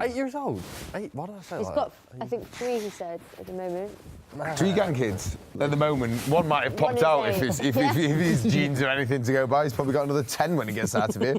old. 8 years old? Why did I say that? He's got, I think, 3, he said, at the moment. 3 grandkids at the moment. One might have popped out if his genes are anything to go by. He's probably got another 10 when he gets out of here.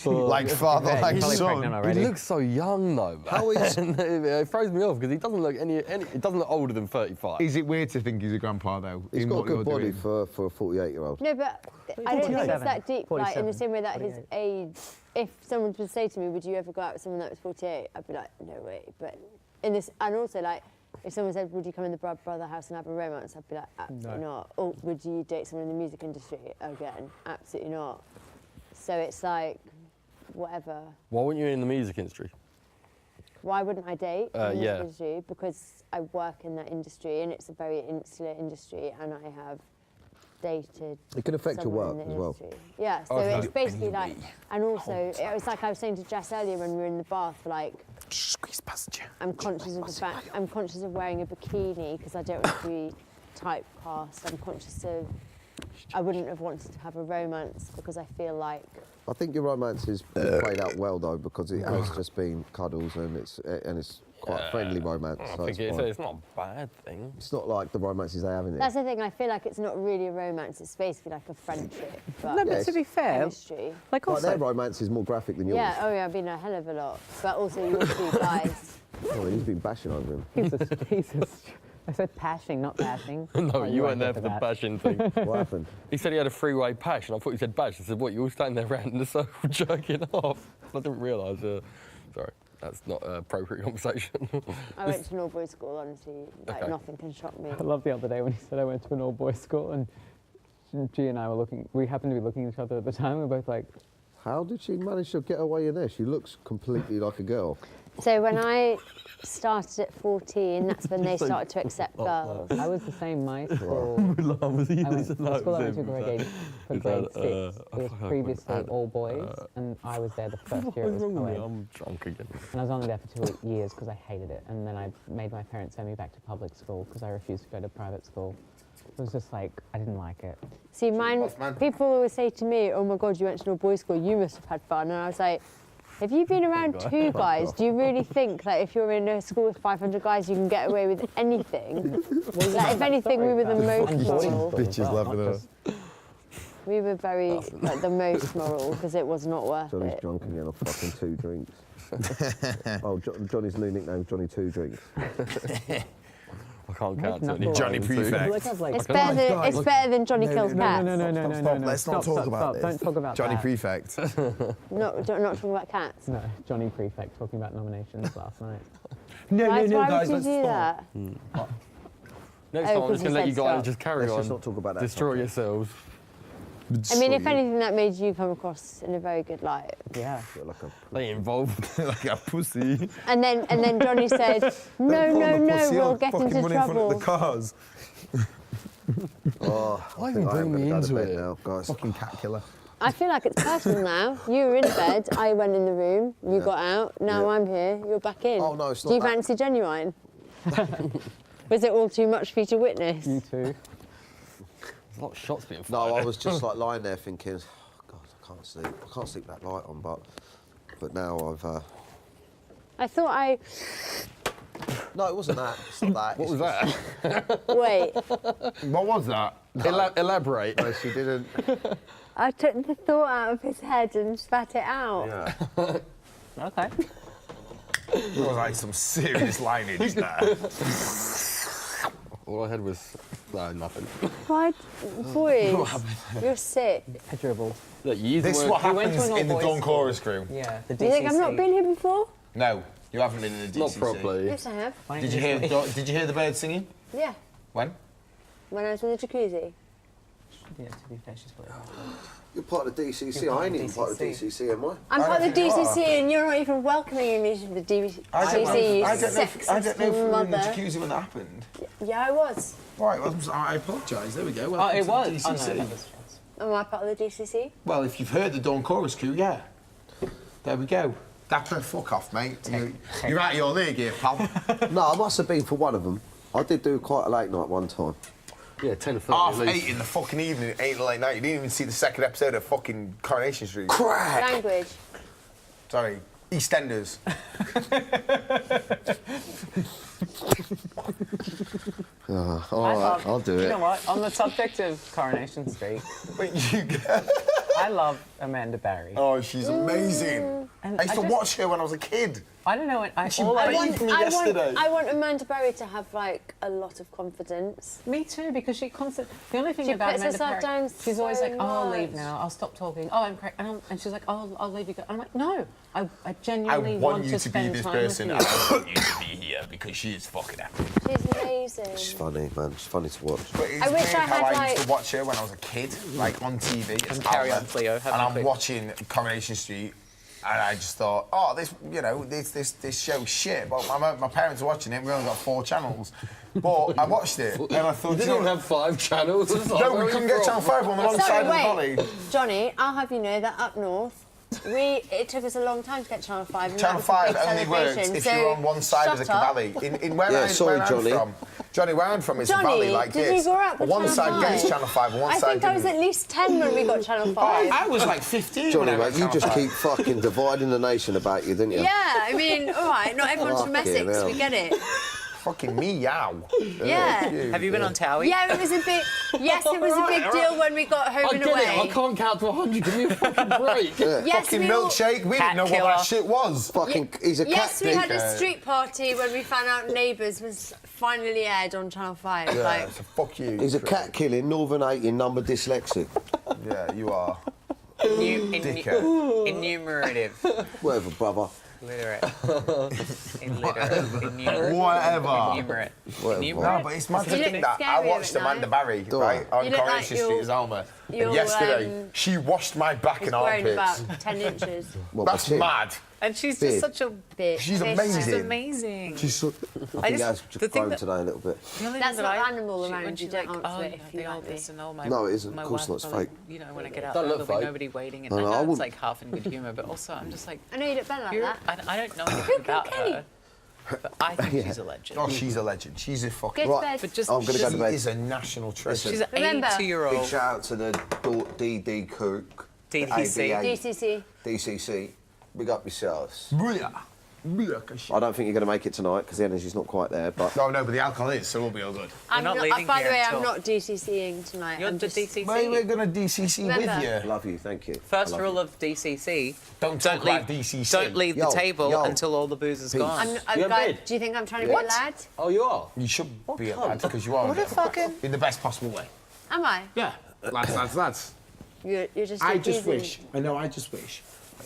Like father, like son. He looks so young though. Man. How is? It throws me off because he doesn't look he doesn't look older than 35. Is it weird to think he's a grandpa though? He's got a good body for a 48-year-old. No, but I don't think it's that deep. Like in the same way that his age. If someone would say to me, "Would you ever go out with someone that was 48?" I'd be like, "No way." But in this, and also like, if someone said, "Would you come in the brother house and have a romance?" I'd be like, "Absolutely not." Or would you date someone in the music industry? Again, absolutely not. So it's like, whatever. Why weren't you in the music industry? Why wouldn't I date in the music yeah. industry? Because I work in that industry and it's a very insular industry, and I have dated. It can affect your someone work in the as well. industry. Yeah, so it's basically like, and also it was like I was saying to Jess earlier when we were in the bath, like, Squeeze past you. I'm conscious of the fact I'm conscious of wearing a bikini because I don't want to be typecast. I'm conscious of I wouldn't have wanted to have a romance because I feel like. I think your romance is played out well though, because it has just been cuddles and it's quite a friendly romance. I So think it's not a bad thing. it's not like the romances they have in it. That's the thing. I feel like it's not really a romance. It's basically like a friendship. But No, but to be fair, chemistry. like Like their also, romance is more graphic than yours. Yeah. Oh yeah. I've been a hell of a lot. But also you two guys. Oh, he's been bashing over him. Jesus. I said pashing, not bashing. No, Oh, you weren't there here for the that. bashing thing. What happened? He said he had a three-way pash, and I thought he said bash. I said, what, you all standing there around in the circle jerking off? I didn't realise. Sorry, that's not an appropriate conversation. I went to an all-boys school, honestly. Like, Okay. nothing can shock me. I love the other day when he said I went to an all-boys school and G and I were looking, we happened to be looking at each other at the time, we were both like... How did she manage to get away in there? She looks completely like a girl. So when I started at 14, that's when they started to accept girls. I was the same, my school. I went to the school I went to grade 8 for grade 6. It was previously all boys, and I was there the first year it was co-ed. I'm drunk again. And I was only there for 2 years because I hated it, and then I made my parents send me back to public school because I refused to go to private school. It was just like, I didn't like it. See, people always say to me, oh my God, you went to an all-boys school, you must have had fun. And I was like, have you been around 2 guys? Do you really think that if you're in a school with 500 guys, you can get away with anything? Like, if anything, we were the most moral. Bitches laughing at us. We were very, like, the most moral because it was not worth Johnny's it. drunk again off fucking 2 drinks. Oh, Johnny's new nickname, Johnny 2 drinks. I can't count to any. Johnny Prefect. It's better than Johnny Kills Cats. No. Let's not talk about this. Don't talk about Johnny that. Prefect. Not talking about cats. No, Johnny Prefect talking about nominations last night. Why would you do that? Next Oh, time, I'm just going to let you guys stop. just carry Let's on. just not talk about that Destroy topic. yourselves. I mean, if anything, that made you come across in a very good light. Yeah. Like a They involved. Like a pussy. And then Johnny said, no, we'll get into trouble. The cars. Oh, Why I think even I am bring me gonna go to into bed it? now, guys. Fucking cat killer. I feel like it's personal now. You were in bed, I went in the room, you got out, now I'm here, you're back in. Oh, no, it's Do you not that. fancy Genuine? Was it all too much for you to witness? You too. There's a lot of shots being No, fired. I was just like lying there thinking, oh, God, I can't sleep. I can't sleep that light on, but now I've... I thought No, it wasn't that. It's not that. What was that? wait, What was that? Elaborate. No, she didn't. I took the thought out of his head and spat it out. Yeah. Okay. There was like some serious lineage there. All I had was nothing. Why, boys, you're sick. I dribbled. Look, you This is what We went to happens an in the all-boys Dawn school. Chorus crew. Yeah, the DCC. Do you think I've not been here before? No, you haven't been in the DCC. Not properly. Yes, I have. Why Did don't you just- hear the birds singing? Yeah, When? when I was in the jacuzzi. Yeah, to be fair, she's got it. You're part of the DCC. You're part I ain't of even part of the DCC. DCC, am I? I'm I part of don't the think you DCC are. and you're not even welcoming me to the DCC, you I don't know sexist if we were in the mother. jacuzzi when that happened. Yeah, I was. Right, well, I apologise. There we go. Oh, Welcome it to the was. Oh, no, DCC. that was Am I part of the DCC? Well, if you've heard the Dawn Chorus crew, yeah. There we go. Dapper, fuck off, mate. You're out of your league here, pal. No, I must have been for one of them. I did do quite a late night one time. Yeah, 10 or 30 Half at least. 8 in the fucking evening, 8 late night. You didn't even see the second episode of fucking Coronation Street. Crack! Language. Sorry, EastEnders. All right, I'll do it. You know what? On the subject of Coronation Street, I love Amanda Barry. Oh, she's amazing. And I used to watch her when I was a kid. I don't know. I want Amanda Barry to have like a lot of confidence. Me too, because she constantly. The only thing She about puts Amanda herself Barry, down she's always so like, "Oh, I'll leave much. now. I'll stop talking. Oh, I'm crazy." And she's like, "Oh, I'll leave you." I'm like, "No, I I genuinely want you to to be spend this time person. with I you." want you to be here because she is fucking happy. She's amazing. She's funny, man. She's funny to watch. But it's I wish weird I how had, I used like- to watch her when I was a kid, like on TV. It's And carry on, Alma, Cleo, have and a I'm quick- watching Coronation Street, and I just thought, oh, this show's shit. But my parents are watching it. We only got 4 channels, but I watched it, and I thought, You didn't even have 5 channels. It's like, no, where we are couldn't you get from? Channel 5 on the wrong Sorry, side of the wait. valley. Johnny, I'll have you know that up north, it took us a long time to get Channel 5. And Channel that was a 5 big only works celebration, if so you're on one side of the shut up. valley. In where Yeah, sorry, where Johnny. I'm from, Johnny, where I'm from, it's a Johnny, valley like did this. you grow up with One Channel side 5? gets Channel 5, and one I side think I was didn't. at least 10 when we got Channel 5. I was like 15 Johnny, when I got mate, you Channel just 5. keep fucking dividing the nation about you, didn't you? Yeah, I mean, all right, not everyone's from Fucking Essex, hell. we get it. Fucking meow. Yeah. Have you been on Towie? Yeah, it was a big. Yes, it was a big deal when we got home I and get away. it. I can't count to 100. Give me a fucking break. Yes, Fucking we all- milkshake. We Cat didn't know killer. what that shit was. Fucking, he's a Yes, cat we had dick. a street party when we found out Neighbours was finally aired on Channel 5. Yeah, Like, so fuck you. He's a cat killing, Northern 18 number dyslexic. Yeah, you are. Dickhead. Enumerative. Whatever, brother. Literate. Enumerate. Whatever. Enumerate. Whatever. No, but it's mad to You think look that I scary watched at Amanda night. Barry, Do right, I? on You look like Coronation Street you're- as Alma. you're, And yesterday, she washed my back it's and grown armpits. about 10 inches. What, That's my chin? mad. And she's Big. just such a. Bit. She's Bit. amazing. She's amazing. She's so... I think just- it has the thing grown that- today a little bit. The only That's thing not that animal when around, you she's don't like, answer oh, it you if know, you all like me. this and all my. No, it isn't. My Of course wife not, it's will, like, fake. You know, when I get out, Don't there'll look be fake. nobody waiting. And No, I no, I know it's wouldn't- like half in good humour, but also I'm just like. I know you look better like You're, that. I don't know anything about okay. her, but I think she's a legend. Oh, she's a legend. She's a fucking... Go to Right. bed. But just I'm gonna go to She bed. is a national treasure. she's an Remember- 82-year-old. Big shout out to the DD Cook. DDC. ABA, DCC. DCC. Big up yourselves. Booyah. I don't think you're going to make it tonight because the energy's not quite there, but... No, but the alcohol is, so we'll be all good. I'm not not, leaving by the here way, I'm until- not DCCing tonight. You're I'm the just, DCC. We're going to DCC Remember. with you. Love you, thank you. First I love rule you. of DCC: Don't talk leave. about DCC. Don't leave Yo, the table yo. until all the booze is Peace. gone. I'm in glad. bed? Do you think I'm trying to be a lad? Oh, you are? You should be a lad because you are. What a fucking. In the best possible way. Am I? Yeah. Lads. You're just. I just teasing. wish. I know. I just wish.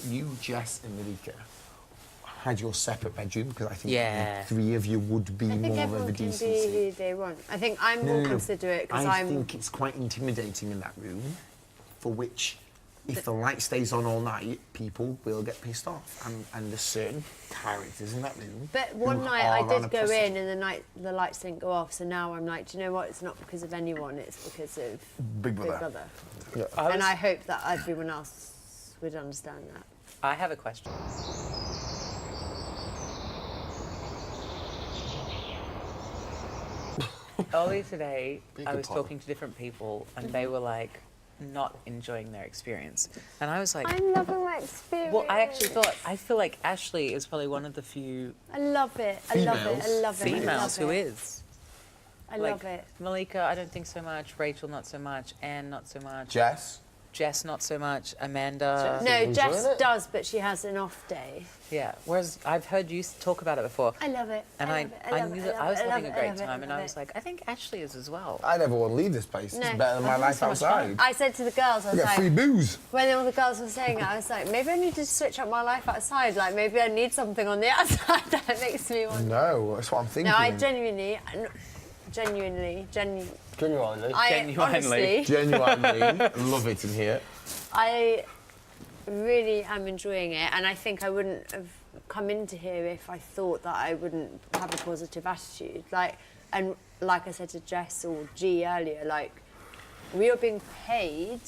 You, Jess, and Malika had your separate bedroom because I think Yeah. the 3 of you would be I think more of a everyone can be DCC. who they want. I think I'm more considerate because I I'm. think it's quite intimidating in that room, for which, if the light stays on all night, people will get pissed off. And there's certain characters in that room. But one who night are I on did a go pussy. in and the lights didn't go off. So now I'm like, do you know what? It's not because of anyone. It's because of Big Big Brother. Brother. I And was- I hope that everyone else would understand that. I have a question. Earlier today, I was talking to different people, and they were like not enjoying their experience, and I was like, I'm loving my experience. well, I actually thought I feel like Ashley is probably one of the few I love it. I love it. I love it. females I who love it. is. I Like, love it. Malika, I don't think so much. Rachel, not so much. Anne, not so much. Jess? Jess, not so much. Amanda. No, Jess does, but she has an off day. Yeah. Whereas I've heard you talk about it before. I love it. And I I, love it. I love knew it. that I was love having it. a I great love it. time, and I love was it. like, I think Ashley is as well. I never want to leave this place. It's No. better than my life so much fun. outside. I said to the girls, I I was get free like, booze. when all the girls were saying it, I was like, maybe I need to switch up my life outside. Like, maybe I need something on the outside that makes me want. No, that's what I'm thinking. No, I genuinely, I honestly, Genuinely love it in here. I really am enjoying it, and I think I wouldn't have come into here if I thought that I wouldn't have a positive attitude. Like I said to Jess or G earlier, like we are being paid.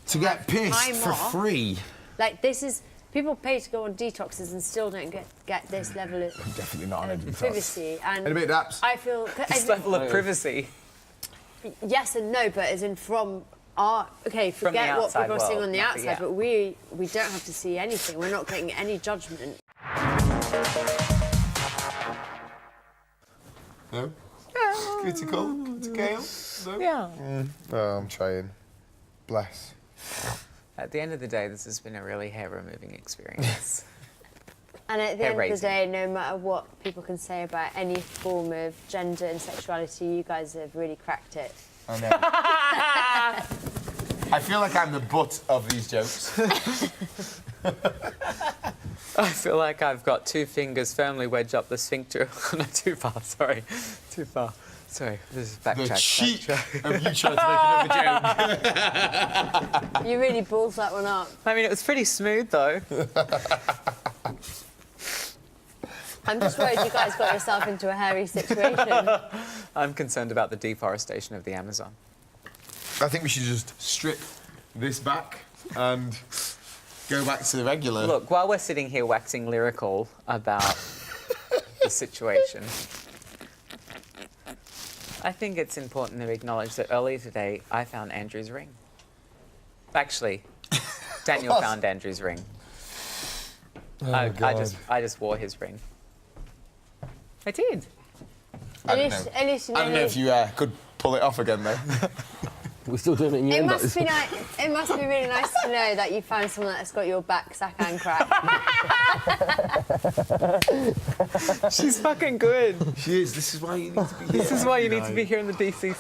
To get pissed time for off. free. Like this is people pay to go on detoxes and still don't get this level of Definitely not on a detox. privacy. And And a bit of apps. I feel This level of privacy. yes and no, but as in from our the forget what outside people are seeing world, on the not- outside, yeah. but we don't have to see anything. We're not getting any judgment. No? Critical? Critical? No? Yeah. Oh, I'm trying. Bless. At the end of the day, this has been a really hair-removing experience. And at the end of the Hair-raising. day, no matter what people can say about any form of gender and sexuality, you guys have really cracked it. I know. I feel like I'm the butt of these jokes. I feel like I've got 2 fingers firmly wedged up the sphincter. No, too far, sorry. Too far. Sorry, this is backtrack. The cheek backtrack. of you trying to make another joke. You really balls that one up. I mean, it was pretty smooth, though. I'm just worried you guys got yourself into a hairy situation. I'm concerned about the deforestation of the Amazon. I think we should just strip this back and go back to the regular. Look, while we're sitting here waxing lyrical about the situation, I think it's important to acknowledge that earlier today I found Andrew's ring. Actually, Daniel What? found Andrew's ring. Oh, I God. just wore his ring. I did. I don't know. At least you know I don't know if you could pull it off again, though. We're still doing it in It your must be nice. It must be really nice to know that you found someone that's got your back, sack, and crack. She's fucking good. She is. This is why you need to be here. This is why you need to be here in the DC.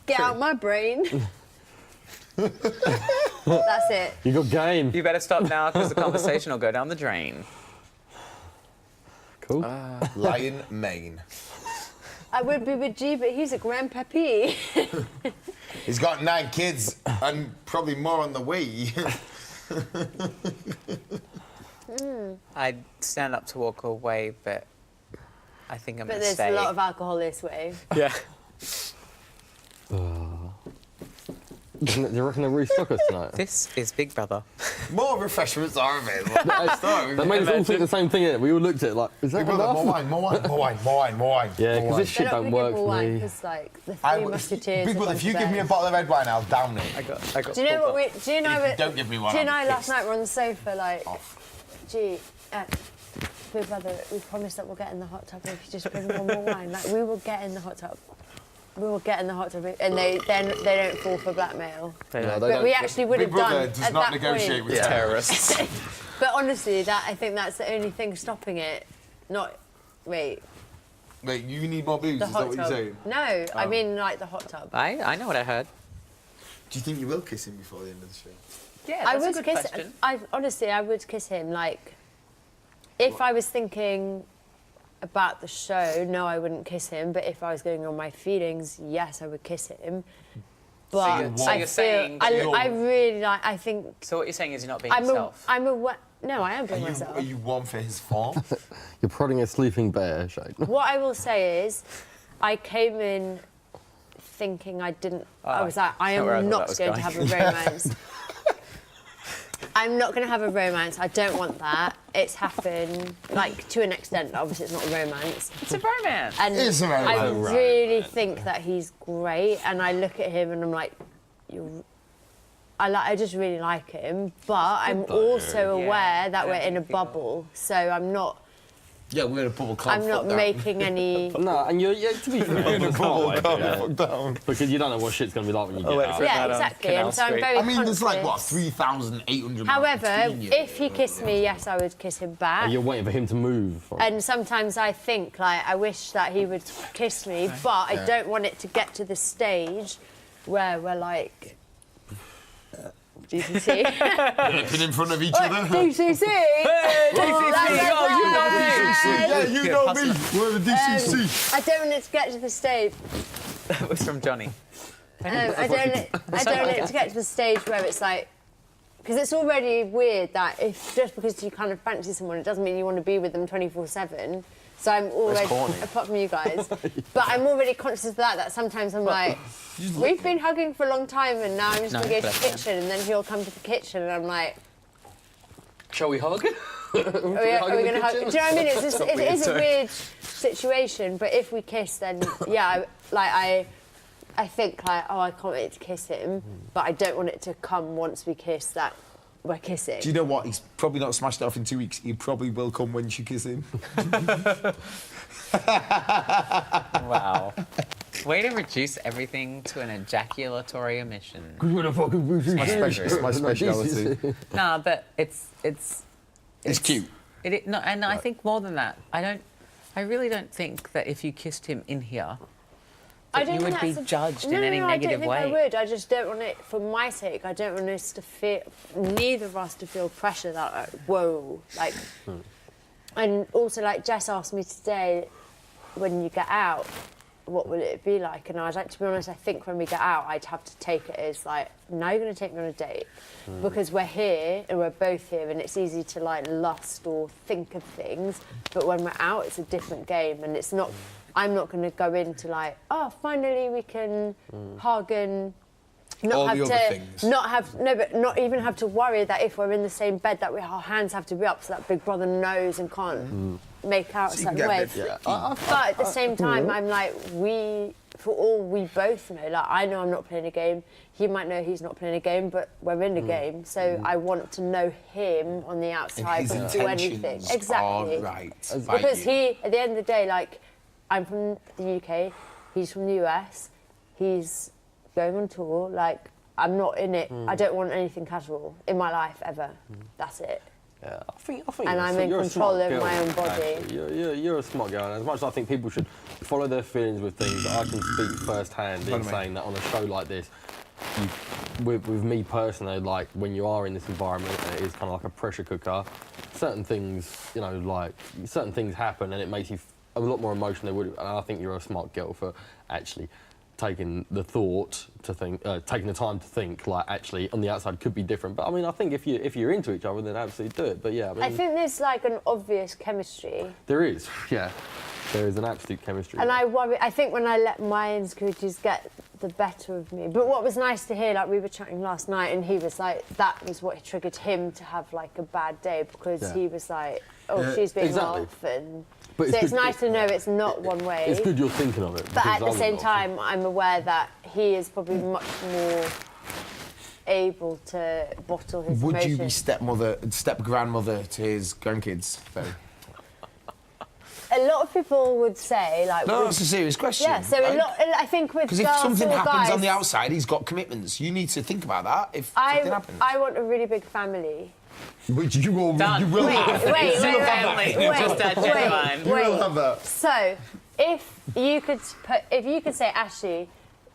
Get out my brain. That's it. You got game. You better stop now because the conversation will go down the drain. Cool. Lion mane. I would be with G, but he's a grandpappy. He's got 9 kids and probably more on the way. I'd stand up to walk away, but I think I'm But going to there's stay. a lot of alcohol this way. Yeah. Do you reckon they'll restock us tonight? This is Big Brother. More refreshments are available. That made us all think the same thing, innit? We all looked at it like, is that Big brother, enough? more wine, more wine, more wine, more wine, more wine. Yeah, more because wine. this shit They're not don't gonna work give more for wine me. 'cause, like, the I Three would- Musketeers. Big have brother, gone if you to give me bed. a bottle of red wine, I'll down it. I got Do you know pulled what up. we? Do you know? Don't give me one. Do you know? I'm Last pissed. night we're on the sofa, like, Off. gee, Big Brother, we promised that we'll get in the hot tub if you just bring one more wine. Like, we will get in the hot tub. We will get in the hot tub, and they don't fall for blackmail. They No, don't. they But don't. we actually would Big have done brother does at not that negotiate point. with Terrorists. But honestly, I think that's the only thing stopping it. Not wait, Wait, you need more booze, the is that hot what you're tub. saying? No, I mean like the hot tub. I know what I heard. Do you think you will kiss him before the end of the show? Yeah, I that's a would good kiss. question. Honestly, I would kiss him. Like, if I was thinking about the show, no, I wouldn't kiss him. But if I was going on my feelings, yes, I would kiss him. But so I you're feel, saying that I really like. I think So what you're saying is you're not being I'm a. yourself. No, I am being Are myself. you one for his form? You're prodding a sleeping bear, Shane. What I will say is, I came in thinking I didn't. I was like, I not where I am thought that not was going to going. have a romance. I'm not going to have a romance. I don't want that. It's happened, like, to an extent. Obviously, it's not a romance. It's a romance. And It's a romance. I Oh, right. really think that he's great. And I look at him and I'm like, I just really like him. But I'm also Yeah, aware that I we're don't in a think people- bubble. So I'm not Yeah, we're in a bubble. I'm not making any. No, and you're to be fair, in a it's bubble. hard, Calm yeah. the fuck down. Because you don't know what shit's going to be like when you get wait out. for it. Yeah, That on exactly. Canal And so I'm Street. very I mean, there's like, what, conscious. 3,800 However, between you. if he kissed me, yes, I would kiss him back. And you're waiting for him to move. And sometimes I think, like, I wish that he would kiss me, but I don't want it to get to the stage where we're like, DCC. Looking in front of each other. DCC! Yeah, you know me. We're the DCC. I don't want it to get to the stage. That was from Johnny. I don't want it to get to the stage where it's like, because it's already weird that if just because you kind of fancy someone, it doesn't mean you want to be with them 24/7. So I'm already, apart from you guys, but I'm already conscious of that sometimes I'm like, we've been hugging for a long time and now I'm just going to go to the kitchen and then he'll come to the kitchen and I'm like, Shall we hug? are we going to hug? Do you know what I mean? It's just, it is a weird situation. But if we kiss, then yeah, I think like, oh, I can't wait to kiss him, but I don't want it to come once we kiss that we're kissing. Do you know what? He's probably not smashed it off in 2 weeks. He probably will come when you kiss him. Wow. Way to reduce everything to an ejaculatory emission. It's my speciality. No, but it's cute. No, and I think more than that. I really don't think that if you kissed him in here, that you would be judged in any negative way. I don't think I would. I just don't want it, for my sake, I don't want us to feel, neither of us to feel pressure that, like, whoa, like... And also, like, Jess asked me today, when you get out, what will it be like? And I was like, to be honest, I think when we get out, I'd have to take it as, like, now you're going to take me on a date. Because we're here, and we're both here, and it's easy to, like, lust or think of things. But when we're out, it's a different game, and it's not... I'm not going to go into like, oh, finally we can hug and not not even have to worry that if we're in the same bed that our hands have to be up so that Big Brother knows and can't make out a certain way. But at the same time, I'm like, for all we both know, like I know I'm not playing a game. He might know he's not playing a game, but we're in a game. So I want to know him on the outside before do anything. Exactly. Right. Because he, at the end of the day, like. I'm from the UK, he's from the US, he's going on tour, like, I'm not in it, I don't want anything casual in my life, ever. That's it. Yeah, I think and I'm in control of my own body. You're a smart girl, and as much as I think people should follow their feelings with things, I can speak firsthand in saying that on a show like this, with me personally, like, when you are in this environment, and it is kind of like a pressure cooker, certain things, you know, like, certain things happen, and it makes you a lot more emotional than would, and I think you're a smart girl for actually taking the thought to think, taking the time to think, like, actually on the outside could be different. But I mean, I think if you're into each other, then absolutely do it. But yeah, I think there's like an obvious chemistry. There is, yeah. There is an absolute chemistry. And I think when I let my insecurities get the better of me. But what was nice to hear, like we were chatting last night, and he was like, that was what triggered him to have like a bad day because he was like, oh, she's being off and. So it's nice to know it's not one way. It's good you're thinking of it. But at the same time, I'm aware that he is probably much more able to bottle his emotions. Would you be step-grandmother to his grandkids, though? A lot of people would say, like... No, that's a serious question. Yeah, so right? I think with girls or guys... Because if something happens on the outside, he's got commitments. You need to think about that if something happens. I want a really big family. Which you will have. Wait. You will have that. So, if you could say, Ashley,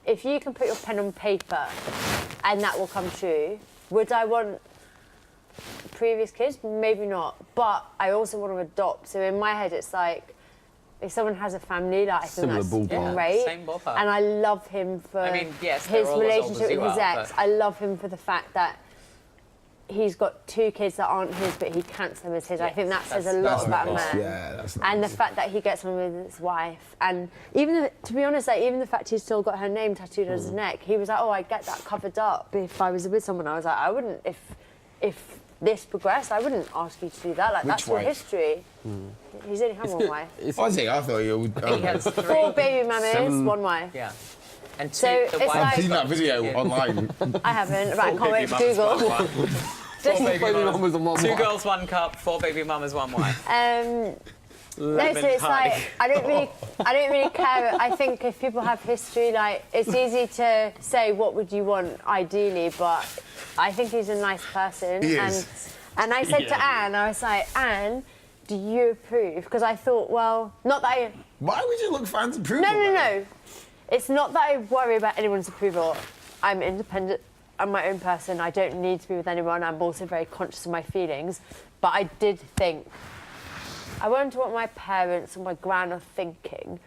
if you can put your pen on paper and that will come true, would I want previous kids? Maybe not. But I also want to adopt. So in my head, it's like, if someone has a family, like, I think that's great. Same ballpark. And I love him for his relationship with his ex. I love him for the fact that he's got 2 kids that aren't his, but he counts them as his. I think that says a lot about a man. Yeah, that's and the fact that he gets on with his wife, and even to be honest, like even the fact he's still got her name tattooed on his neck, he was like, "Oh, I'd get that covered up if I was with someone." I was like, "I wouldn't if this progressed. I wouldn't ask you to do that. Like that's your history." He's only had one wife. I thought you would. He has 3. 4 baby mamas, 1 wife. Yeah. And so I've seen that video online. I haven't, but I can't wait to Google. 4 baby mamas and 1 wife. 2 girls, 1 cup, 4 baby mamas, 1 wife. No, so it's like I don't really care. I think if people have history, like it's easy to say what would you want ideally, but I think he's a nice person. He is. And I said to Anne, I was like, Anne, do you approve? Because I thought, well, not that I. Why would you look for Anne's approval? No. It's not that I worry about anyone's approval. I'm independent. I'm my own person. I don't need to be with anyone. I'm also very conscious of my feelings. But I did think, I wonder what my parents or my gran are thinking.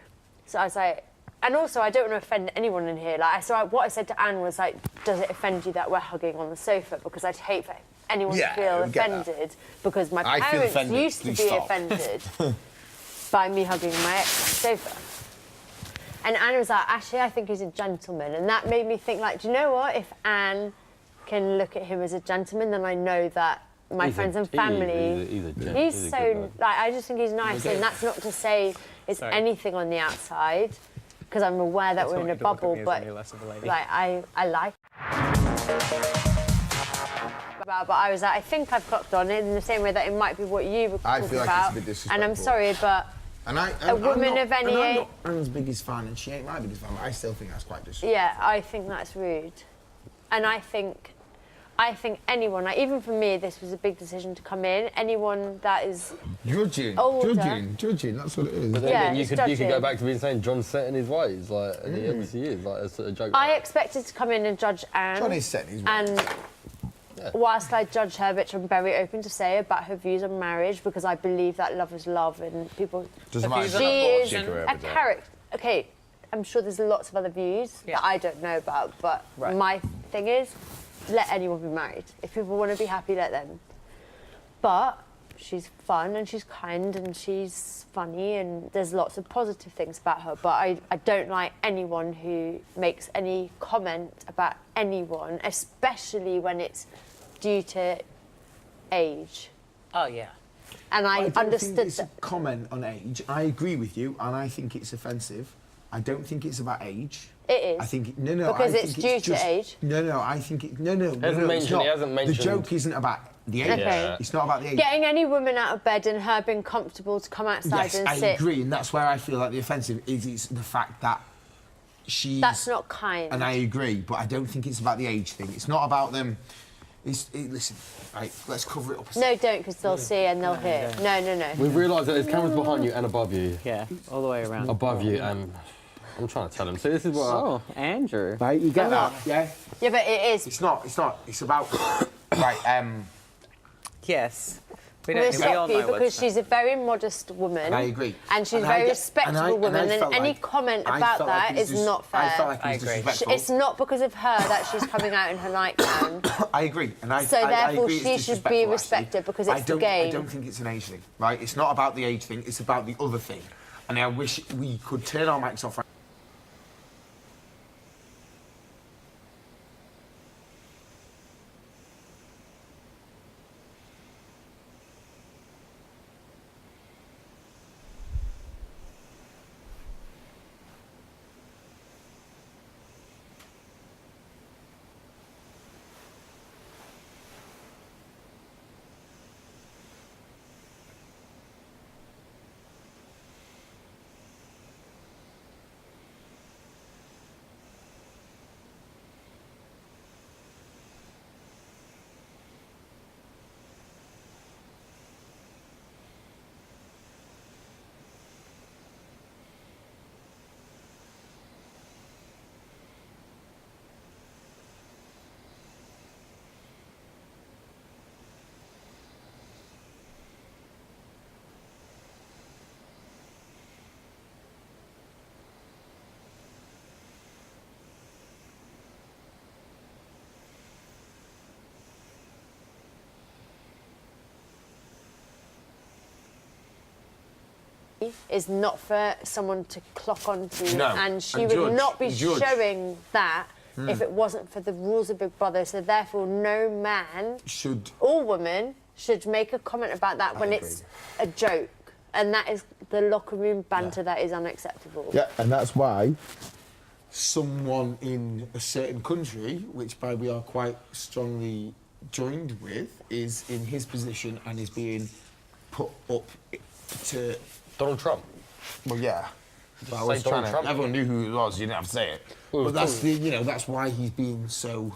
So I was like, and also I don't want to offend anyone in here. Like, so what I said to Anne was like, does it offend you that we're hugging on the sofa? Because I'd hate for anyone to feel offended. Because my parents used to be offended by me hugging my ex on the sofa. And Anne was like, actually, I think he's a gentleman. And that made me think, like, do you know what? If Anne can look at him as a gentleman, then I know that my friends and family... He's so... Like, I just think he's nice. And that's not to say it's anything on the outside, because I'm aware that we're in a bubble, but like I like. But I was like, I think I've clocked on it in the same way that it might be what you were talking I feel like about. it's a bit disrespectful. And I'm sorry, but a woman of any age. I'm not Anne's biggest fan, and she ain't my biggest fan, but I still think that's quite disrespectful. Yeah, I think that's rude. And I think anyone, like, even for me, this was a big decision to come in. Anyone that is judging, that's what it is. But then Yeah, you it's could judging. go back to being saying John's set in his ways, like, and he obviously is, like, a sort of joke. I expected to come in and judge Anne. John is set in his ways. And whilst I judge her, which I'm very open to say about her views on marriage, because I believe that love is love and people... Doesn't matter. She is a character. Okay, I'm sure there's lots of other views that I don't know about, but my thing is, let anyone be married. If people want to be happy, let them. But she's fun and she's kind and she's funny and there's lots of positive things about her. But I don't like anyone who makes any comment about anyone, especially when it's due to age. Oh, yeah. And I don't understood think it's that. a comment on age. I agree with you, and I think it's offensive. I don't think it's about age. It is. I think because it's due to age. No, I think it. No, He hasn't mentioned. The joke isn't about the age. Okay. It's not about the age. Getting any woman out of bed and her being comfortable to come outside Yes, and I sit. agree, and that's where I feel like the offensive is. It's the fact that she's. That's not kind. And I agree, but I don't think it's about the age thing. It's not about them. Listen, right, let's cover it up. No, don't, because they'll see and they'll hear. No. We've realised that there's cameras behind you and above you. Yeah, all the way around. Above you, and I'm trying to tell him. So this is what. Oh, Andrew. Right, you get that? Yeah. Yeah, but it is. It's not. It's about. Right. Yes. We I'm going don't. to We all stop you know because she's a very modest woman. I agree. And she's a And very I get- respectable and I woman, and felt any like- comment I about felt like that it was is not fair. I felt like it was I agree. disrespectful. It's not because of her that she's coming out in her nightgown. I agree, and I. So I therefore agree it's she should be disrespectful, respected actually. because it's the game. I don't think it's an age thing, right? It's not about the age thing. It's about the other thing, and I wish we could turn our mics off. Right. Is not for someone to clock onto, No, and she and would judge, not be and judge. showing that if it wasn't for the rules of Big Brother. So therefore, no man Should. or woman should make a comment about that when it's a joke, and that is the locker room banter that is unacceptable. Yeah, and that's why someone in a certain country, which by we are quite strongly joined with, is in his position and is being put up to. Donald Trump. Well, yeah. Just But I say was Donald trying to, Trump. everyone knew who it was. You didn't have to say it. Well, but that's cool. the, that's why he's being so,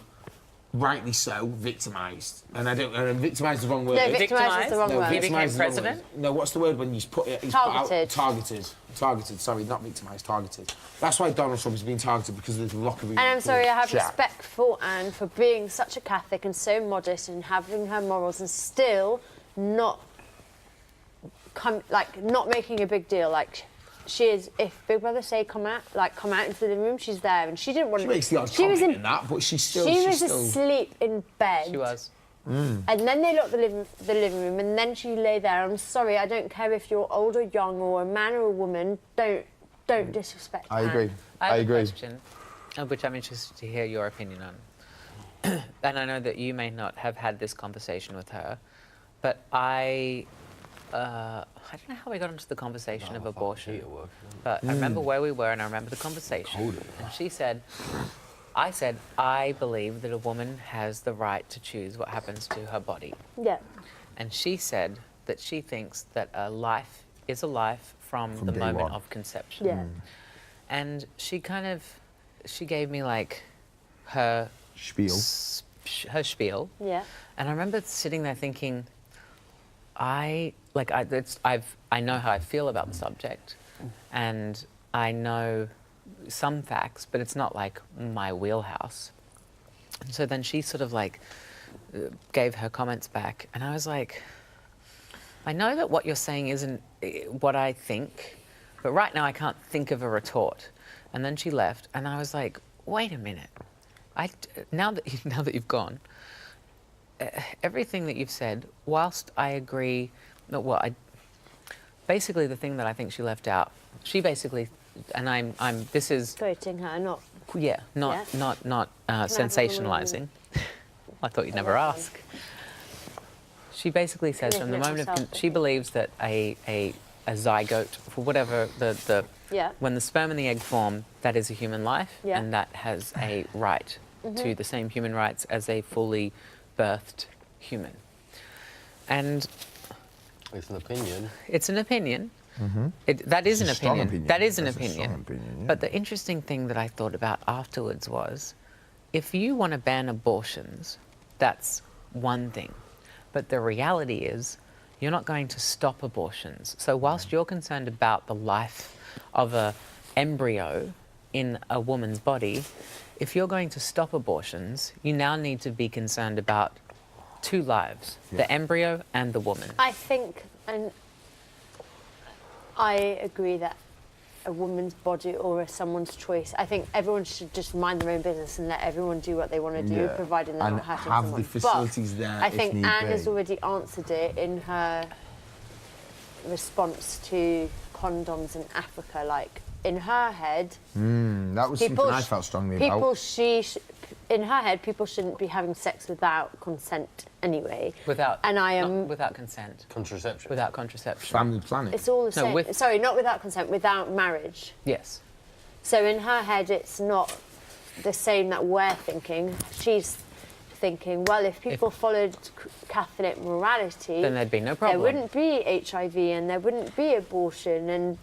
rightly so, victimised. And I don't. And victimised is the wrong word. No, victimised is the wrong No, word. He victimised became is the wrong word. president? No, what's the word when you put it? He's put Targeted. Out, targeted. Sorry, not victimised. Targeted. That's why Donald Trump is being targeted, because of the locker room. And I'm sorry, I have chat. respect for Anne for being such a Catholic and so modest and having her morals and still not not making a big deal. Like, she is, if Big Brother say come out into the living room, she's there, and she didn't want She to. makes the odd She was comment in that, but she's still. She she's was still, asleep in bed. She was. And then they locked the living room, and then she lay there. I'm sorry, I don't care if you're old or young or a man or a woman. Don't disrespect. I Anne. agree. I have agree. a question, which I'm interested to hear your opinion on. And I know that you may not have had this conversation with her, but I I don't know how we got into the conversation of abortion, but I remember where we were and I remember the conversation. And she said, I said, I believe that a woman has the right to choose what happens to her body. Yeah. And she said that she thinks that a life is a life from the moment of conception. Yeah. And she gave me like her Spiel. Her spiel. Yeah. And I remember sitting there thinking, I know how I feel about the subject, and I know some facts, but it's not like my wheelhouse. And so then she sort of like gave her comments back, and I was like, I know that what you're saying isn't what I think, but right now I can't think of a retort. And then she left, and I was like, wait a minute. Now that you've gone, everything that you've said, whilst I agree, basically the thing that I think she left out, she basically, and this is Quoting her, not. Yeah, not sensationalizing. I thought you'd never ask. She basically says from the moment of she believes that a zygote, for whatever when the sperm and the egg form, that is a human life, and that has a right to the same human rights as a fully birthed human. And it's an opinion. It's an opinion. That is an opinion. That is an opinion. But the interesting thing that I thought about afterwards was, if you want to ban abortions, that's one thing. But the reality is, you're not going to stop abortions. So whilst you're concerned about the life of an embryo in a woman's body, if you're going to stop abortions, you now need to be concerned about two lives, the embryo and the woman. I think, and I agree that a woman's body or someone's choice, I think everyone should just mind their own business and let everyone do what they want to do, providing they're not hurting someone. And have the facilities there. I think Anne has already answered it in her response to condoms in Africa. Like, in her head, that was something I felt strongly about. In her head, people shouldn't be having sex without consent anyway. Without consent. Contraception. Without contraception. Family planning. It's all the same. Sorry, not without consent, without marriage. Yes. So in her head, it's not the same that we're thinking. She's thinking, well, if people followed Catholic morality, then there'd be no problem. There wouldn't be HIV and there wouldn't be abortion, and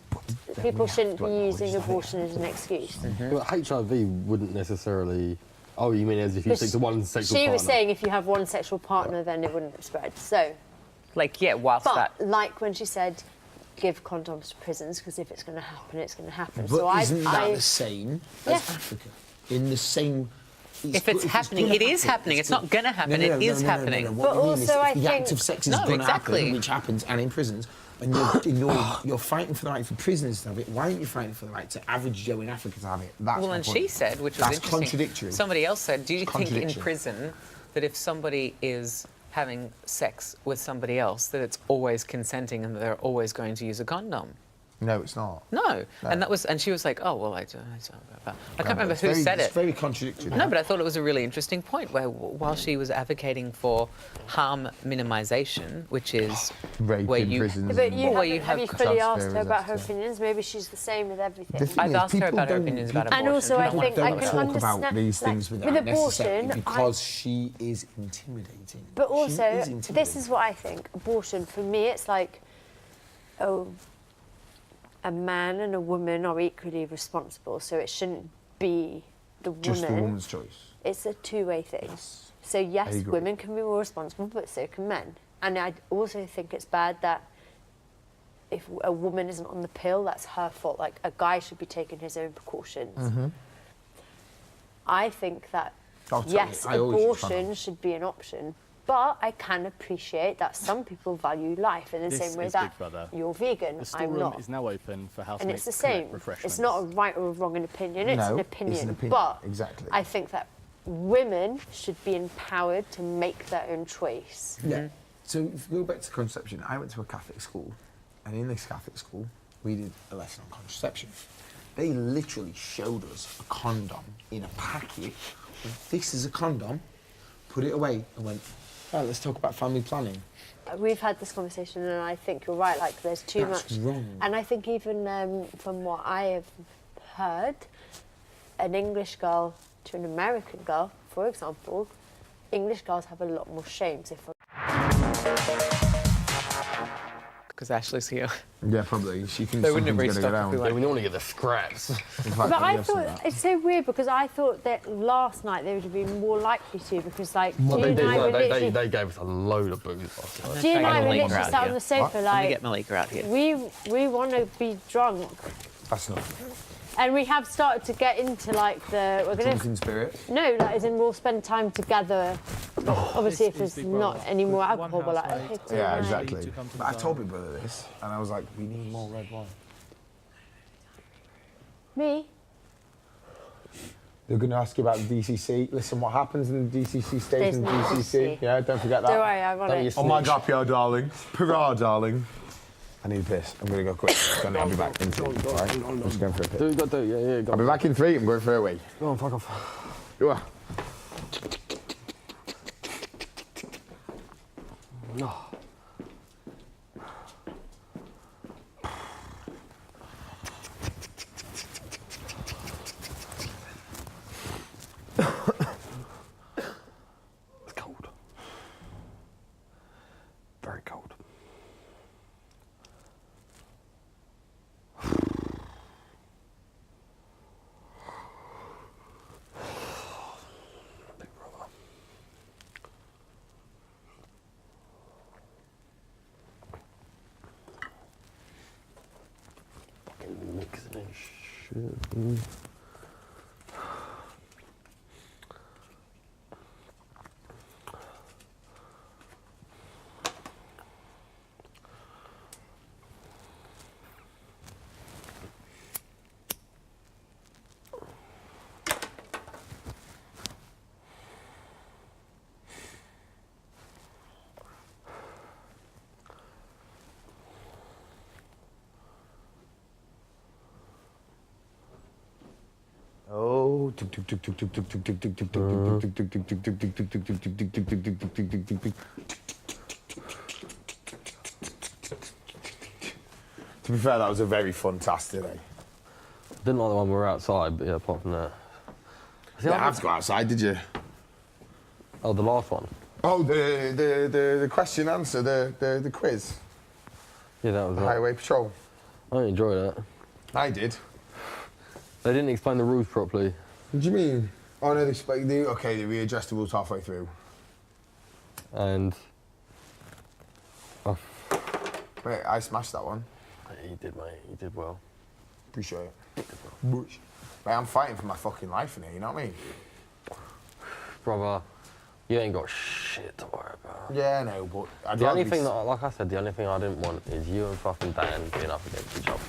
people shouldn't be using abortion as an excuse. But HIV wouldn't necessarily. Oh, you mean as if you stick to one sexual partner? She was saying if you have one sexual partner, then it wouldn't spread. So, like, yeah, whilst but like when she said, give condoms to prisons, because if it's going to happen, it's going to happen. But so isn't that the same as Africa? In the same. If it's happening, it is happening. It's not going to happen. It is happening. What but I mean is, also, the act of sex is going to happen, which happens, and in prisons. And you're fighting for the right for prisoners to have it. Why aren't you fighting for the right to average Joe in Africa to have it? That's well, and she said, which was interesting. Contradictory. Somebody else said, do you think in prison that if somebody is having sex with somebody else, that it's always consenting and that they're always going to use a condom? No, it's not. No. And she was like, oh, well, I can't remember who said it. It's very contradictory. No, but I thought it was a really interesting point where while she was advocating for harm minimisation, which is rape where in you... prisons. But have you fully asked her transfer about her stuff. opinions? Maybe she's the same with everything. I've asked her about her opinions about abortion. And also, I think I can talk understand about these things with without abortion, necessarily because she is intimidating. But also, She is intimidating. this is what I think. Abortion, for me, it's like, a man and a woman are equally responsible, so it shouldn't be the woman. Just the woman's choice. It's a two-way thing. Yes. So yes, agree. women can be more responsible, but so can men. And I also think it's bad that if a woman isn't on the pill, that's her fault. Like, a guy should be taking his own precautions. I think that, yes, abortion should be an option, but I can appreciate that some people value life in the same way that you're vegan, The I'm storeroom not. is now open for housemates. And it's the same. It's not a right or a wrong opinion, it's an opinion. It's an opinion. But Exactly. I think that women should be empowered to make their own choice. Yeah. So if you go back to contraception, I went to a Catholic school, and in this Catholic school, we did a lesson on contraception. They literally showed us a condom in a packet. This is a condom. Put it away and went, right, let's talk about family planning. we've had this conversation, and I think you're right. Like, there's too much, wrong. and I think even from what I have heard, an English girl to an American girl, for example, English girls have a lot more shame. So because Ashley's here. Yeah, probably. She can. They wouldn't have something's reached gonna up go if we down. We normally get the scraps. In fact, But we I have some of thought that. it's so weird because I thought that last night they would have been more likely to because like Well, G and I were literally. they gave us a load of booze last night. G and I were Malika literally out sat on here. the sofa Let me like get Malika out here. we want to be drunk, That's enough. and we have started to get into like we're gonna Drunken spirit. no, like as in we'll spend time together. Obviously, if there's not any more alcohol, we're like okay, Yeah, tonight. exactly. But I told my brother this, and I was like, we need more red wine. Me? They're going to ask you about the DCC. Listen, what happens in the DCC stays in the There's no DCC. DCC. Yeah, don't forget that. Don't worry, I want it. Oh my God, Pierre, darling. Hurrah, darling. I need a piss. I'm going to go quick. I'll be back in 3. All right? I'm just going for a piss. Do you got to do? Yeah, go I'll be back in 3. I'm going for a wee. Go on, fuck off. Ooh. No. It's cold. Very cold. Big brother. Fucking mixing and shit. Oh. To be fair, that was a very fun task today. Didn't like the one we were outside, but yeah, apart from that. You didn't have to go outside, did you? Oh, the last one. Oh, the question answer, the quiz, Yeah, that was the right. highway patrol. I enjoyed that. I did. They didn't explain the rules properly. What do you mean? Oh no, they readdressed the rules halfway through. And Wait, I smashed that one. you did, mate. You did well. Appreciate it. Mate, I'm fighting for my fucking life in here, you know what I mean? Brother, you ain't got shit to worry about. Yeah, I know, but I'd The rather only be thing that, like I said, the only thing I didn't want is you and fucking Dan being up against each other.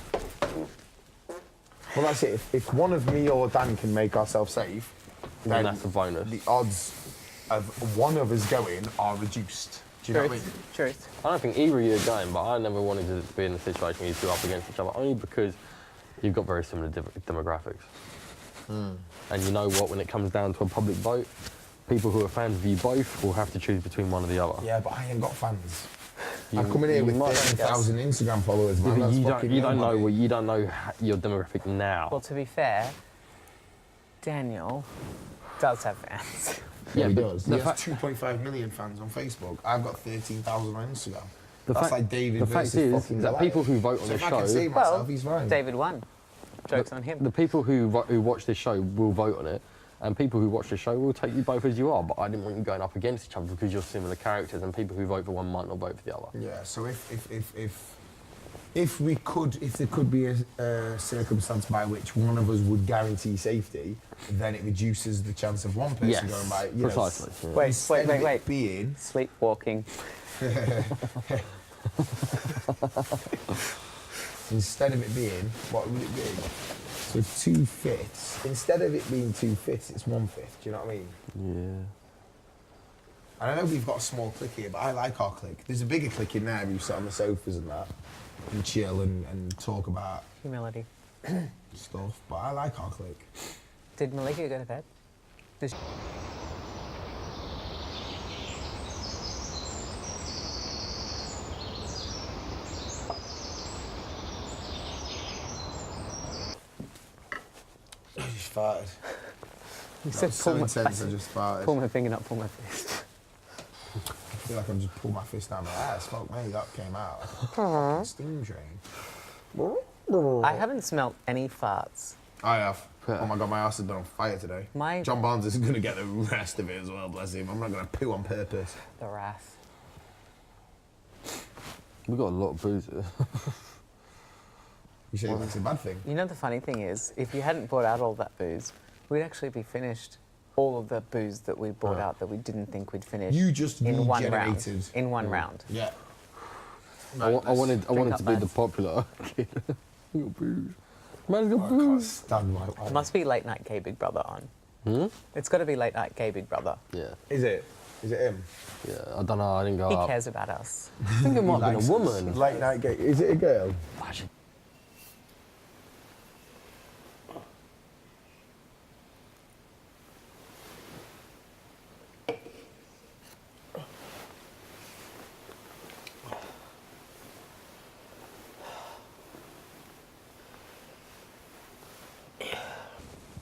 Well, that's it. If one of me or Dan can make ourselves safe, Then that's a bonus. The odds of one of us going are reduced. Do you know what I mean? Truth. I don't think either of you are going, but I never wanted to be in a situation where you two up against each other, only because you've got very similar demographics. And you know what, when it comes down to a public vote, people who are fans of you both will have to choose between one or the other. Yeah, but I ain't got fans. I'm coming here with 30,000 Instagram followers, man. Yeah, That's you don't know your demographic now. Well, to be fair, Daniel does have fans. Yeah, he but does. He He has has 2.5 million fans on Facebook. I've got 13,000 on Instagram. The That's fact- like David the fact versus is fucking that Goliath. people who vote on So this if I can show- save Well, myself, he's fine. David won. Joke's on him. The people who watch this show will vote on it, and people who watch this show will take you both as you are. But I didn't want you going up against each other because you're similar characters, and people who vote for one might not vote for the other. Yeah, so if there could be a circumstance by which one of us would guarantee safety, then it reduces the chance of one person Yes, going by. precisely. Yeah. Wait. Being Sleepwalking. instead of it being, what would it be? So 2/5. Instead of it being 2/5, it's 1/5. Do you know what I mean? Yeah. And I know we've got a small clique here, but I like our clique. There's a bigger clique in there who sit on the sofas and that, and chill and talk about Humility. stuff. But I like our clique. Did Malika go to bed? Did just farted. You said so pull my, intense, I just farted. pull my finger, not pull my fist. I feel like I've just pulled my fist down my ass. Fuck me, that came out. Fucking steam drain. I haven't smelt any farts. I have. Oh my god, my ass has been on fire today. John Barnes is going to get the rest of it as well, bless him. I'm not going to poo on purpose. The wrath. We've got a lot of booze here. You say that's a bad thing? You know, the funny thing is, if you hadn't brought out all that booze, we'd actually be finished all of the booze that we brought out that we didn't think we'd finish. You just in one round. regenerated. In one round. Yeah. I wanted to up, be lads. the popular kid. You got booze. Man's got I can't booze. stand my Must be late night gay Big Brother on. It's got to be late night gay Big Brother. Yeah. Is it? Is it him? Yeah, I don't know, I didn't go He up. cares about us. I think it might have been a woman. Late night gay. Is it a girl?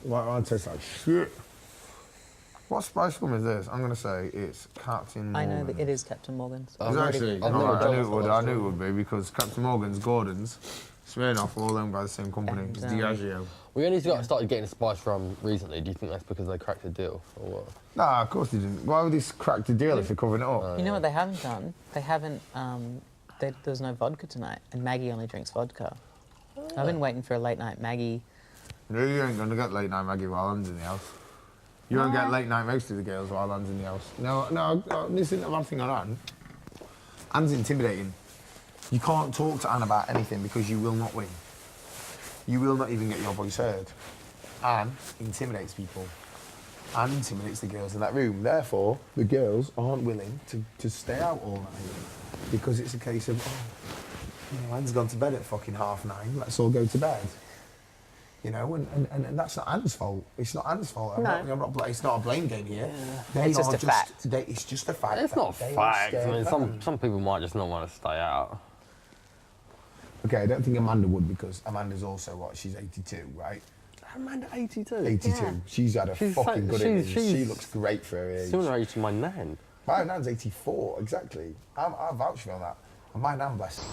Well, it tastes like shit. What spice gum is this? I'm going to say it's Captain I Morgan. know that it is Captain Morgan's. It's actually, I've never alright, done I knew it it would. for I knew it would be because Captain Morgan's, Gordon's, Smirnoff, all them by the same company. And, It's Diageo. We only started getting spice rum recently. Do you think that's because they cracked the deal, or what? Nah, of course they didn't. Why would they crack the deal if they're covering it up? You know what they haven't done? They haven't. There's no vodka tonight, and Maggie only drinks vodka. I've been waiting for a late night Maggie. No, you ain't going to get late night Maggie while Anne's in the house. You won't get late night most of the girls while Anne's in the house. No, this isn't a bad thing on Anne. Anne's intimidating. You can't talk to Anne about anything because you will not win. You will not even get your voice heard. Anne intimidates people. Anne intimidates the girls in that room. Therefore, the girls aren't willing to stay out all night because it's a case of, Anne's gone to bed at fucking 9:30. Let's all go to bed. You know, and that's not Anne's fault. It's not Anne's fault. It's not a blame game here. Yeah. It's just a fact. It's just a fact. It's not a fact. I mean, some people might just not want to stay out. Okay, I don't think Amanda would because Amanda's also what? She's 82, right? Amanda, 82. 82. Yeah. She's had a fucking good innings. She looks great for her age. Similar age to my nan. My nan's 84, exactly. I vouch for that. And my nan, bless her.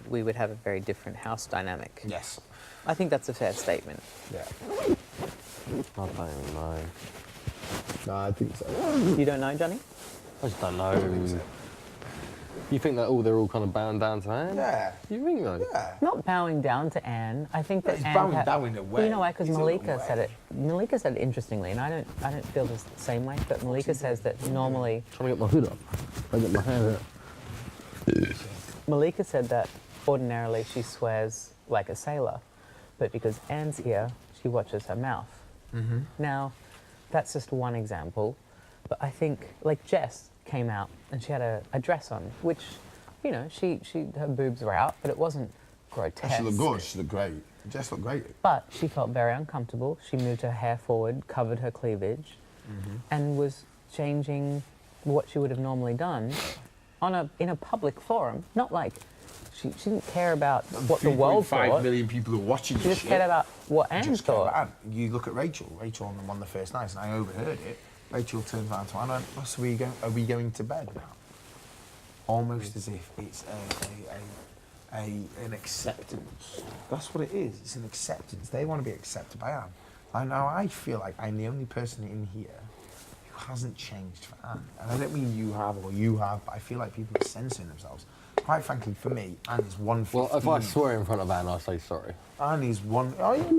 We would have a very different house dynamic. Yes. I think that's a fair statement. Yeah. I don't even know. No, I think so. You don't know, Johnny? I just don't know. You think that they're all kind of bowing down to Anne? Yeah. You think though? Yeah. Not bowing down to Anne. I think that He's Anne bowing down in a way. Well, you know why? Because He's in a Malika way. said it. Malika said it interestingly, and I don't feel the same way. But Malika says that normally. Trying to get my hood up. I get my hair up. Malika said that ordinarily she swears like a sailor, but because Anne's here, she watches her mouth. Mm-hmm. Now, that's just one example, but I think like Jess came out and she had a dress on, which, you know, her boobs were out, but it wasn't grotesque. She looked good. She looked great. Jess looked great. But she felt very uncomfortable. She moved her hair forward, covered her cleavage, and was changing what she would have normally done in a public forum. Not like she didn't care about what the world thought. 5 million people are watching She this just shit. cared about what Anne Just care thought. about Anne. You look at Rachel. Rachel on one of the first nights, and I overheard it. Rachel turns around to Anne and went, so are we going to bed now? Almost as if it's an acceptance. That's what it is. It's an acceptance. They want to be accepted by Anne. And now I feel like I'm the only person in here who hasn't changed for Anne. And I don't mean you have or you have, but I feel like people are censoring themselves. Quite frankly, for me, Anne is 115. Well, if I swear in front of Anne, I'll say sorry. Anne is one. Oh, yeah,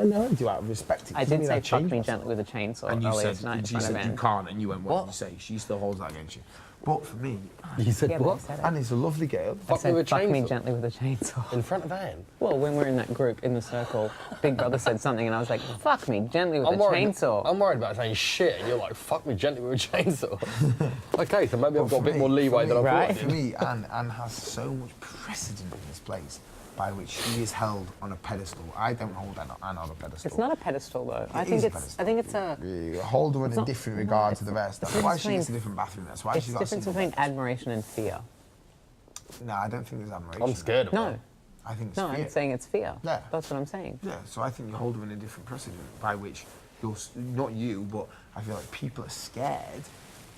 no, I do out of respect. I did say fuck me gently with a chainsaw And you earlier said, tonight in she front of said you Anne. can't, and you went, what did you say? She still holds that against you. But for me, You said Yeah, but I what? said it. Anne is a lovely girl. I Fuck me said with fuck me chainsaw. gently with a chainsaw. In front of Anne? Well, when we're in that group in the circle, Big Brother said something and I was like, fuck me gently with a chainsaw. I'm worried about saying shit, and you're like, fuck me gently with a chainsaw. Okay, so maybe I've got a bit more leeway than I Right. thought. For me, Anne has so much precedent in this place. by which she is held on a pedestal. I don't hold Anne on a pedestal. It's not a pedestal though. I think it's a. You hold her in a different regard to the rest. That's why she gets a different bathroom. That's why It's she's the got a difference single between bed. admiration and fear. No, I don't think there's admiration. I'm scared of her. No, I think it's no, fear. I'm saying it's fear. Yeah. That's what I'm saying. Yeah, so I think you hold her in a different precedent by which not you, but I feel like people are scared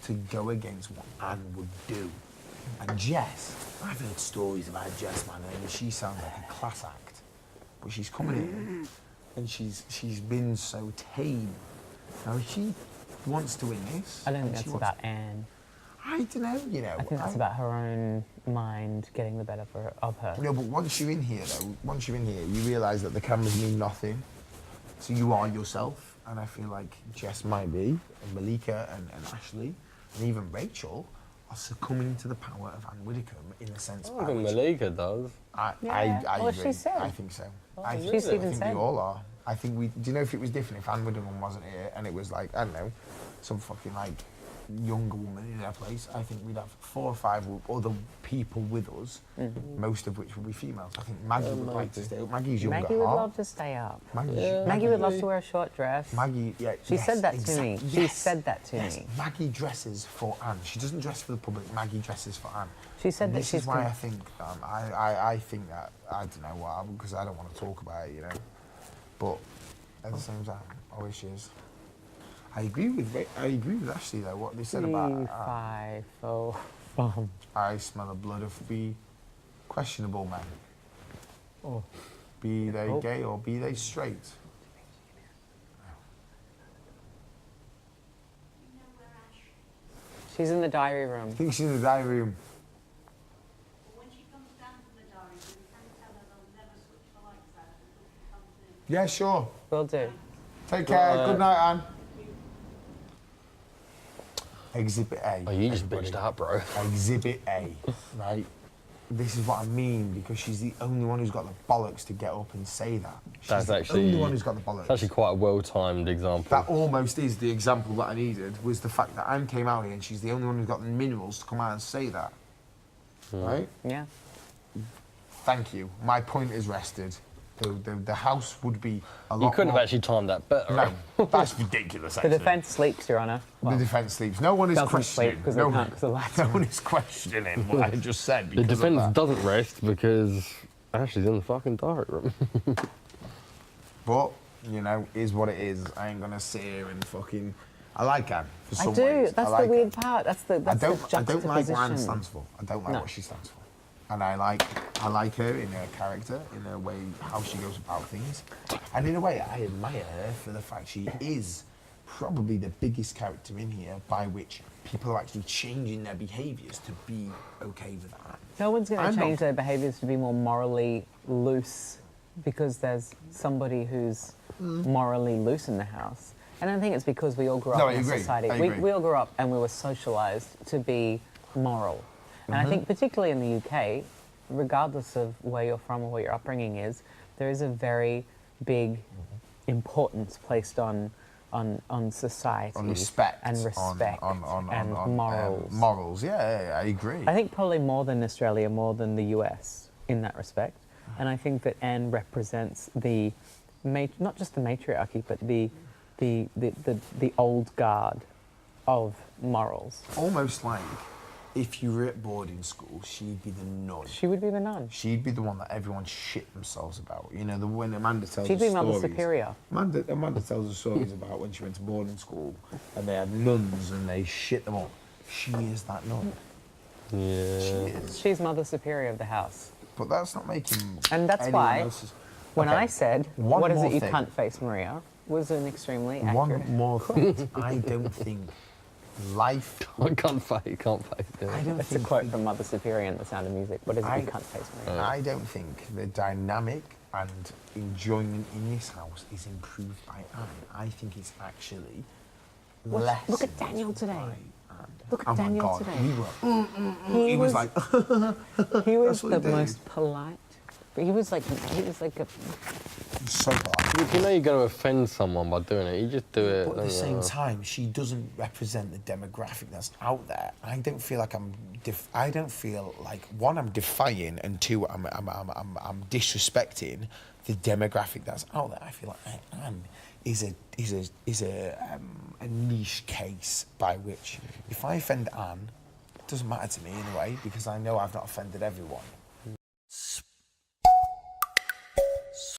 to go against what Anne would do. And Jess, I've heard stories about Jess, man, and she sounds like a class act. But she's coming in and she's been so tame. Now, if she wants to win this... I don't think that's about Anne. I don't know, you know. I think that's about her own mind getting the better of her. No, but once you're in here, you realise that the cameras mean nothing. So you are yourself. And I feel like Jess might be, and Malika and Ashley, and even Rachel, are succumbing to the power of Anne Widdecombe in the sense I think Malika does. I Well, agree. she said. I think so. I She's think, even I think said. we all are. I think we... Do you know if it was different if Anne Widdecombe wasn't here and it was like, I don't know, some fucking like younger woman in her place, I think we'd have 4 or 5 other people with us, most of which would be females. I think Maggie would like to stay up. Maggie's younger. Maggie would love to stay up. Maggie's, Maggie would love to wear a short dress. Maggie, yeah. She said that to me. exactly. She said that to Yes, me. Maggie dresses for Anne. She doesn't dress for the public. Maggie dresses for Anne. She said And that this she's is why gonna- I think I think that I don't know why because I don't want to talk about it, you know. But at the same time, I wish she is. I agree with Ashley though. What they said 3, about 5, 4, 5. I smell the blood of the questionable men. Oh. Be they Oh. gay or be they straight. She's in the diary room. I think she's in the diary room. When she comes down from the diary room, can you tell her they'll never switch the lights out until she comes in? Yeah, sure. Will do. Take care. Good night, Anne. Exhibit A. Oh, you just everybody. bitched out, bro. Exhibit A, right? This is what I mean because she's the only one who's got the bollocks to get up and say that. She's That's the actually... only one who's got the bollocks. It's actually quite a well-timed example. That almost is the example that I needed, was the fact that Anne came out here and she's the only one who's got the minerals to come out and say that. Right? Yeah. Thank you. My point is rested. The house would be a lot You couldn't more... have actually timed that better. No, that's ridiculous, The actually. defence sleeps, Your Honour. The defence sleeps. No one is doesn't questioning. sleep 'cause they can't 'cause the lights no are on. one is questioning what I just said. The because of defence that. doesn't rest because Ashley's in the fucking diary room. But, you know, is what it is. I ain't gonna sit here and fucking... I like Anne, for I some do. ways. That's I like the weird Anne. part. That's the I don't like what Anne juxtaposition. stands for. I don't like No. what she stands for. And I like her in her character, in her way, how she goes about things. And in a way, I admire her for the fact she is probably the biggest character in here by which people are actually changing their behaviours to be okay with that. No one's going I'm to not- change their behaviours to be more morally loose because there's somebody who's morally loose in the house. And I think it's because we all grew up No, in I a agree. society. I We agree. all grew up and we were socialised to be moral. And I think particularly in the UK, regardless of where you're from or what your upbringing is, there is a very big importance placed on society. On respect. And respect. And morals. Morals, yeah, I agree. I think probably more than Australia, more than the US in that respect. And I think that Anne represents the, not just the matriarchy, but the old guard of morals. Almost like if you were at boarding school, she'd be the nun. She would be the nun. She'd be the one that everyone shit themselves about. You know, when Amanda tells She'd the be Mother stories. Superior. Amanda tells the stories about when she went to boarding school and they had nuns and they shit them up. She is that nun. Yeah. She is. She's Mother Superior of the house. But that's not making And that's anyone why else's... when Okay. I said, One what is more it you thing. can't face, Maria, was an extremely accurate... One more thing. I don't think life... I can't face it. I don't It's a think quote from Mother Superior in The Sound of Music. What is it I- you can't face, Maria? I don't think the dynamic and enjoyment in this house is improved by Anne. I think it's actually less. Look at Daniel today. Look at Oh my Daniel God, today. we were. He He was like, he was what the he did. most polite, But he was like a. So hard. If you know you're going to offend someone by doing it, you just do it. But at the don't same you? time, she doesn't represent the demographic that's out there. I don't feel like I don't feel like, one, I'm defying, and two, I'm disrespecting the demographic that's out there. I feel like Anne is a niche case by which, if I offend Anne, it doesn't matter to me in a way, because I know I've not offended everyone.